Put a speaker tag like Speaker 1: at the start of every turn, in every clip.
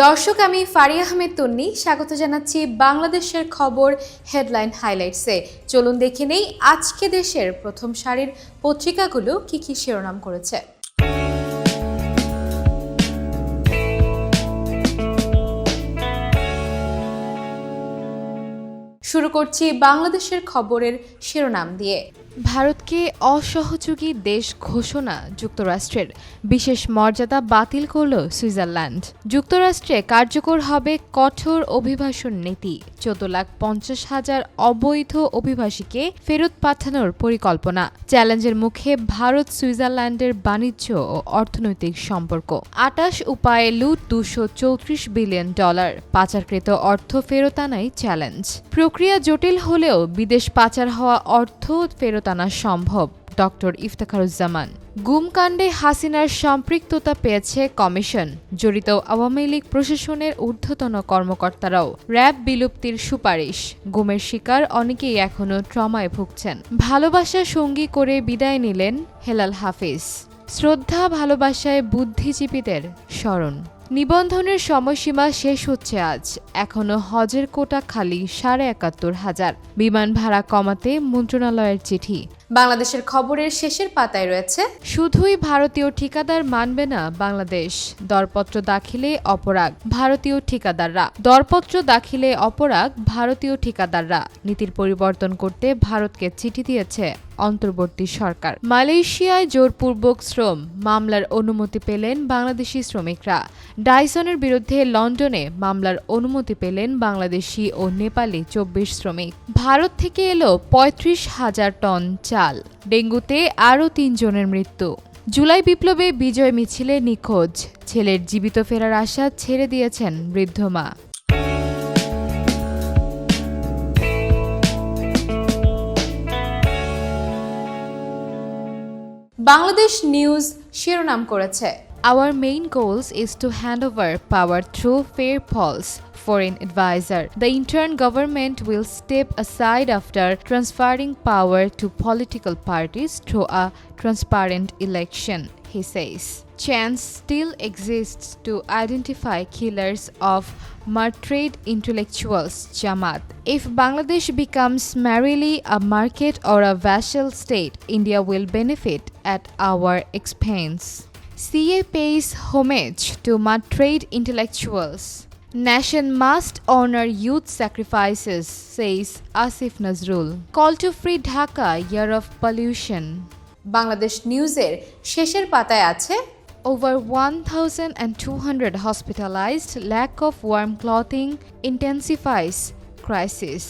Speaker 1: দর্শক, আমি ফারিয়া আহমেদ তন্নি স্বাগত জানাচ্ছি বাংলাদেশের খবর হেডলাইন হাইলাইটসে। চলুন দেখে নেই আজকে দেশের প্রথম সারির পত্রিকাগুলো কি কি শিরোনাম করেছে। শুরু করছি বাংলাদেশের খবরের শিরোনাম দিয়ে। ভারতকে অসহযোগী দেশ ঘোষণা যুক্তরাষ্ট্রের, বিশেষ মর্যাদা বাতিল করল সুইজারল্যান্ড। যুক্তরাষ্ট্রে কার্যকর হবে কঠোর অভিবাসন নীতি, 14,50,000 অবৈধ অভিবাসীকে ফেরত পাঠানোর পরিকল্পনা। চ্যালেঞ্জের মুখে ভারত সুইজারল্যান্ডের বাণিজ্য ও অর্থনৈতিক সম্পর্ক। 28 উপায়ে লুট $234 বিলিয়ন, পাচারকৃত অর্থ ফেরত আনাই চ্যালেঞ্জ। প্রক্রিয়া জটিল হলেও বিদেশ পাচার হওয়া অর্থ ফেরত আনা সম্ভব, ডক্টর ইফতেখারুজ্জামান। গুমকাণ্ডে হাসিনার সম্পৃক্ততা পেয়েছে কমিশন, জড়িত আওয়ামী লীগ প্রশাসনের ঊর্ধ্বতন কর্মকর্তারাও। র্যাব বিলুপ্তির সুপারিশ, গুমের শিকার অনেকেই এখনও ট্রমায় ভুগছেন। ভালোবাসা সঙ্গী করে বিদায় নিলেন হেলাল হাফিজ। শ্রদ্ধা ভালোবাসায় বুদ্ধিজীবীদের স্মরণ। নিবন্ধনের সময়সীমা শেষ হচ্ছে আজ, এখনও হজের কোটা খালি 71,500। বিমান ভাড়া কমাতে মন্ত্রণালয়ের চিঠি। বাংলাদেশের খবরের শেষের পাতায় রয়েছে, শুধুই ভারতীয় ঠিকাদার মানবে না বাংলাদেশ, দরপত্র দাখিলে অপরাগ ভারতীয় ঠিকাদাররা। দরপত্র দাখিলে অপরাগ ভারতীয় ঠিকাদাররা। নীতির পরিবর্তন করতে ভারতকে চিঠি দিয়েছে অন্তর্বর্তী সরকার। মালয়েশিয়ায় জোরপূর্বক শ্রম মামলার অনুমতি পেলেন বাংলাদেশি শ্রমিকরা। ডাইসনের বিরুদ্ধে লন্ডনে মামলার অনুমতি পেলেন বাংলাদেশি ও নেপালি 24 শ্রমিক। ভারত থেকে এলো 35,000 টন চাল। ডেঙ্গুতে আরও 3 জনের মৃত্যু। জুলাই বিপ্লবে বিজয় মিছিলে নিখোঁজ, ছেলের জীবিত ফেরার আশা ছেড়ে দিয়েছেন বৃদ্ধ মা। বাংলাদেশ নিউজ শিরোনাম করেছে, Our main goals is to hand over power through fair polls. Foreign advisor. The interim government will step aside after transferring power to political parties through a transparent election, he says. Chance still exists to identify killers of martyred intellectuals, Jamaat. If Bangladesh becomes merely a market or a vassal state, India will benefit at our expense. CA pays homage to martyred intellectuals. Nation must honor youth sacrifices, says Asif Nazrul. Call to free Dhaka, year of pollution. Bangladesh নিউজের শেষের পাতায় আছে, Over 1,200 hospitalized, lack of warm clothing intensifies crisis.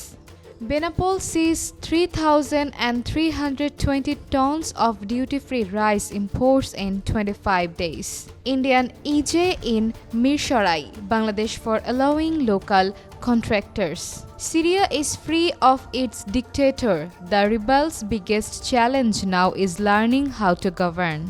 Speaker 1: Benapol sees 3,320 tons of duty-free rice imports in 25 days. Indian EJ in Mirsharai, Bangladesh for allowing local contractors. Syria is free of its dictator. The rebels' biggest challenge now is learning how to govern.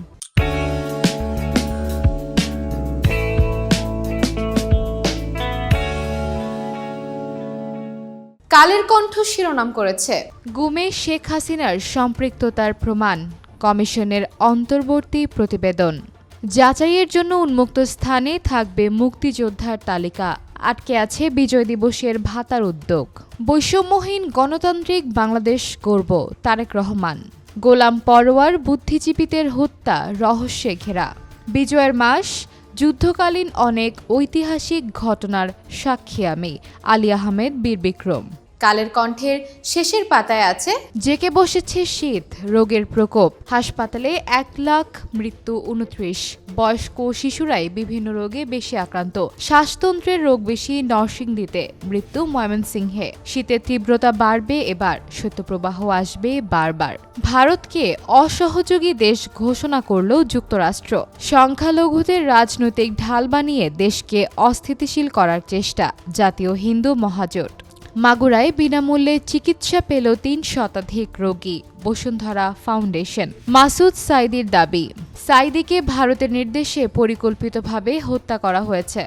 Speaker 1: Kaler Kantho শিরোনাম করেছে, গুমে শেখ হাসিনার সম্পৃক্ততার প্রমাণ, কমিশনের অন্তর্বর্তী প্রতিবেদন। যাচাইয়ের জন্য উন্মুক্ত স্থানে থাকবে মুক্তিযোদ্ধার তালিকা। আটকে আছে বিজয় দিবসের ভাতার উদ্যোগ। বৈষম্যহীন গণতান্ত্রিক বাংলাদেশ গড়ব, তারেক রহমান। গোলাম পরোয়ার বুদ্ধিজীবীদের হত্যা রহস্যে ঘেরা। বিজয়ের মাস, যুদ্ধকালীন অনেক ঐতিহাসিক ঘটনার সাক্ষী আমি, আলী আহমেদ বীর বিক্রম। কালের কণ্ঠের শেষের পাতায় আছে, জেকে বসেছে শীত, রোগের প্রকোপ, হাসপাতালে 1 লাখ মৃত্যু 29, বয়স্ক শিশুরাই বিভিন্ন রোগে বেশি আক্রান্ত, শ্বাসতন্ত্রের রোগ বেশি নরসিংদীতে, মৃত্যু ময়মনসিংহে। শীতের তীব্রতা বাড়বে এবার, শৈত্যপ্রবাহ আসবে বারবার। ভারতকে অসহযোগী দেশ ঘোষণা করল যুক্তরাষ্ট্র। সংখ্যালঘুদের রাজনৈতিক ঢাল বানিয়ে দেশকে অস্থিতিশীল করার চেষ্টা, জাতীয় হিন্দু মহাজোট। মাগুরায় বিনামূল্যে চিকিৎসা পেল 3 শতাধিক রোগী, বসুন্ধরা ফাউন্ডেশন। মাসুদ সাইদির দাবি, সাইদিকে ভারতের নির্দেশে পরিকল্পিতভাবে হত্যা করা হয়েছে।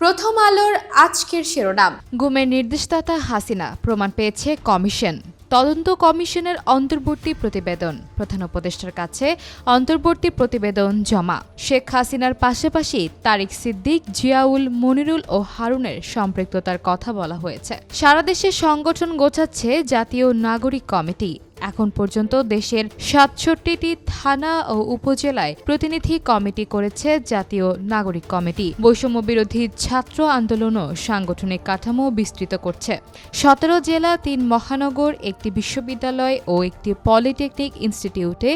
Speaker 1: প্রথম আলোর আজকের শিরোনাম, গুমের নির্দেশদাতা হাসিনা, প্রমাণ পেয়েছে কমিশন। তদন্ত কমিশনের অন্তর্বর্তী প্রতিবেদন। প্রধান উপদেষ্টার কাছে অন্তর্বর্তী প্রতিবেদন জমা। শেখ হাসিনার পাশাপাশি তারিক সিদ্দিক, জিয়াউল, মনিরুল ও হারুনের সম্পৃক্ততার কথা বলা হয়েছে। সারা দেশে সংগঠন গোছাচ্ছে জাতীয় নাগরিক কমিটি। এখন পর্যন্ত দেশের ৬৭টি থানা ও উপজেলায় প্রতিনিধি কমিটি করেছে জাতীয় নাগরিক কমিটি। বৈষম্য বিরোধী ছাত্র আন্দোলনও সাংগঠনিক কাঠামো বিস্তৃত করছে। ১৭ জেলা, ৩ মহানগর, একটি বিশ্ববিদ্যালয় ও একটি পলিটেকনিক ইনস্টিটিউটে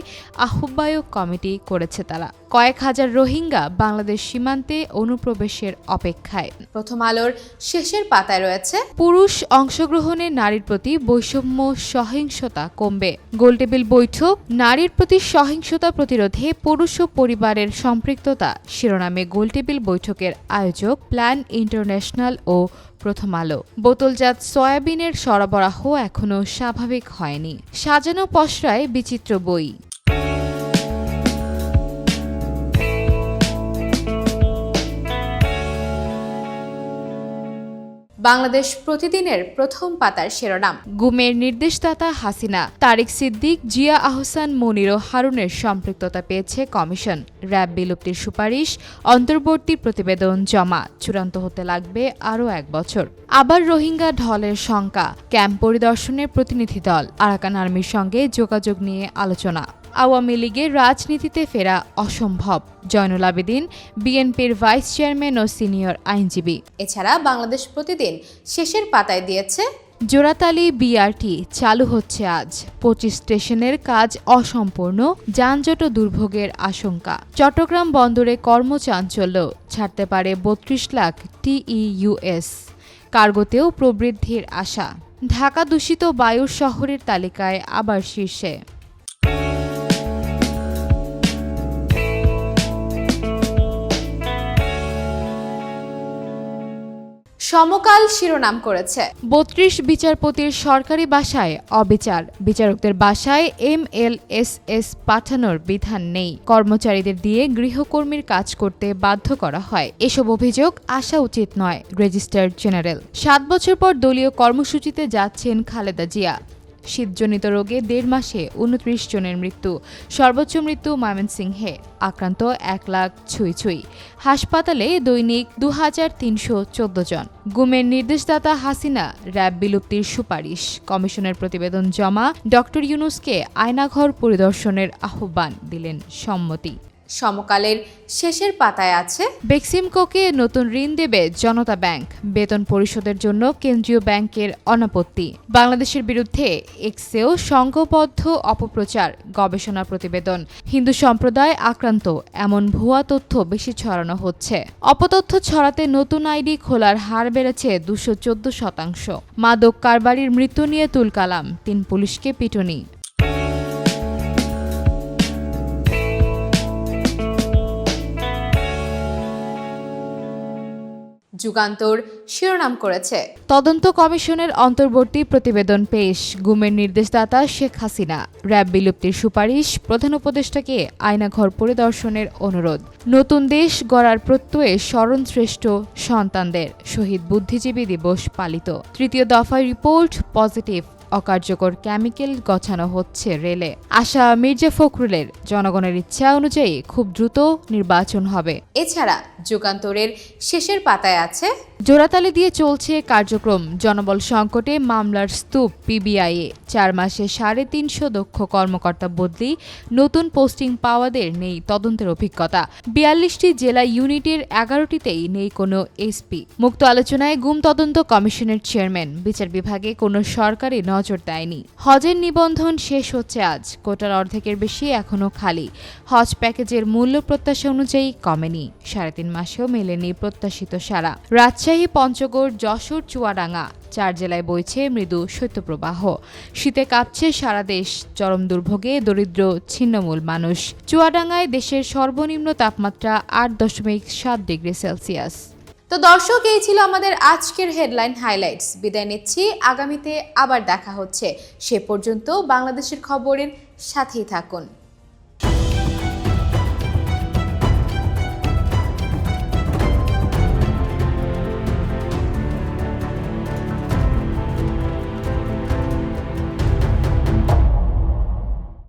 Speaker 1: আহ্বায়ক কমিটি করেছে তারা। কয়েক হাজার রোহিঙ্গা বাংলাদেশ সীমান্তে অনুপ্রবেশের অপেক্ষায়। প্রথম আলোর শেষের পাতায় রয়েছে, পুরুষ অংশগ্রহণে নারীর প্রতি বৈষম্য সহিংসতা কমবে। গোলটেবিল বৈঠক, নারীর প্রতি সহিংসতা প্রতিরোধে পুরুষ ও পরিবারের সম্পৃক্ততা শিরোনামে গোলটেবিল বৈঠকের আয়োজক প্ল্যান ইন্টারন্যাশনাল ও প্রথম আলো। বোতলজাত সয়াবিনের সরবরাহ এখনও স্বাভাবিক হয়নি। সাজানো পসরায় বিচিত্র বই। বাংলাদেশ প্রতিদিনের প্রথম পাতার শিরোনাম, গুমের নির্দেশদাতা হাসিনা, তারিক সিদ্দিক, জিয়া আহসান, মনির ও হারুনের সম্পৃক্ততা পেয়েছে কমিশন। র্যাব বিলুপ্তির সুপারিশ, অন্তর্বর্তী প্রতিবেদন জমা। চূড়ান্ত হতে লাগবে আরও ১ বছর। আবার রোহিঙ্গা ঢলের শঙ্কা, ক্যাম্প পরিদর্শনের প্রতিনিধি দল। আরাকান আর্মির সঙ্গে যোগাযোগ নিয়ে আলোচনা। আওয়ামী লীগের রাজনীতিতে ফেরা অসম্ভব, জয়নুল আবেদিন বিএনপির ভাইস চেয়ারম্যান ও সিনিয়র আইনজীবী। এছাড়া বাংলাদেশ প্রতিদিন শেষের পাতায় দিয়েছে, জোড়াতালি বিআরটি চালু হচ্ছে আজ, ২৫ স্টেশনের কাজ অসম্পূর্ণ, যানজট ও দুর্ভোগের আশঙ্কা। চট্টগ্রাম বন্দরে কর্মচাঞ্চল্য, ছাড়তে পারে ৩২ লাখ টিইউএস। কার্গোতেও প্রবৃদ্ধির আশা। ঢাকা দূষিত বায়ুর শহরের তালিকায় আবার শীর্ষে। সমকাল শিরোনাম করেছে, ৩২ বিচারপতির সরকারি বাসায় অবিচার, বিচারকদের বাসায় এমএলএসএস পাঠানোর বিধান নেই, কর্মচারীদের দিয়ে গৃহকর্মীর কাজ করতে বাধ্য করা হয়। এসব অভিযোগ আসা উচিত নয়, রেজিস্ট্রার জেনারেল। ৭ বছর পর দলীয় কর্মসূচিতে যাচ্ছেন খালেদা জিয়া। শীতজনিত রোগে ১.৫ মাসে ২৯ জনের মৃত্যু, সর্বোচ্চ মৃত্যু ময়মনসিংহে। আক্রান্ত ১ লাখ ছুঁই। হাসপাতালে দৈনিক ২৩১৪ জন। গুমের নির্দেশদাতা হাসিনা, র্যাব বিলুপ্তির সুপারিশ। কমিশনের প্রতিবেদন জমা। ডক্টর ইউনূসকে আয়নাঘর পরিদর্শনের আহ্বান দিলেন সম্মতি। সমকালের শেষের পাতায় আছে, বেক্সিমকোকে নতুন ঋণ দেবে জনতা ব্যাংক, বেতন পরিশোধের জন্য কেন্দ্রীয় ব্যাংকের অনাপত্তি। বাংলাদেশের বিরুদ্ধে এক্সেও সংঘবদ্ধ অপপ্রচার, গবেষণা প্রতিবেদন। হিন্দু সম্প্রদায় আক্রান্ত, এমন ভুয়া তথ্য বেশি ছড়ানো হচ্ছে। অপতথ্য ছড়াতে নতুন আইডি খোলার হার বেড়েছে ২১৪%। মাদক কারবারির মৃত্যু নিয়ে তুলকালাম, ৩ পুলিশকে পিটুনি। যুগান্তর শিরোনাম করেছে, তদন্ত কমিশনের অন্তর্বর্তী প্রতিবেদন পেশ, গুমের নির্দেশদাতা শেখ হাসিনা, র্যাব বিলুপ্তির সুপারিশ, প্রধান উপদেষ্টাকে আয়নাঘর পরিদর্শনের অনুরোধ। নতুন দেশ গড়ার প্রত্যয়ে স্মরণশ্রেষ্ঠ সন্তানদের, শহীদ বুদ্ধিজীবী দিবস পালিত। ৩য় দফায় রিপোর্ট পজিটিভ, অকার্যকর কেমিক্যাল গছানো হচ্ছে রেলে। আশা মির্জা ফখরুলের, জনগণের ইচ্ছা অনুযায়ী খুব দ্রুত নির্বাচন হবে। এছাড়া যুগান্তরের শেষের পাতায় আছে, জোড়াতালি দিয়ে চলছে কার্যক্রম, জনবল সংকটে মামলার স্তূপ পিবিআইয়ে। ৪ মাসে ৩৫০ দক্ষ কর্মকর্তা বদলি, নতুন পোস্টিং পাওয়াদের নেই তদন্তের অভিজ্ঞতা। ৪২টি জেলা ইউনিটের ১১টিতেই নেই কোনো এসপি। মুক্ত আলোচনায় গুম তদন্ত কমিশনের চেয়ারম্যান, বিচার বিভাগে কোনো সরকারি নজর দেয়নি। হজের নিবন্ধন শেষ হচ্ছে আজ, কোটার অর্ধেকের বেশি এখনও খালি। হজ প্যাকেজের মূল্য প্রত্যাশা অনুযায়ী কমেনি, ৩.৫ মাসেও মেলেনি প্রত্যাশিত সাড়া। রাজশাহী, পঞ্চগড়, যশোর, চুয়াডাঙ্গা ৪ জেলায় বইছে মৃদু শৈত্যপ্রবাহ। শীতে কাঁপছে সারা দেশ, চরম দুর্ভোগে দরিদ্র ছিন্নমূল মানুষ। চুয়াডাঙ্গায় দেশের সর্বনিম্ন তাপমাত্রা ৮.৭ ডিগ্রি সেলসিয়াস। তো দর্শক, এই ছিল আমাদের আজকের হেডলাইন হাইলাইটস। বিদায় নিচ্ছি, আগামীতে আবার দেখা হচ্ছে। সে পর্যন্ত বাংলাদেশের খবরের সাথেই থাকুন।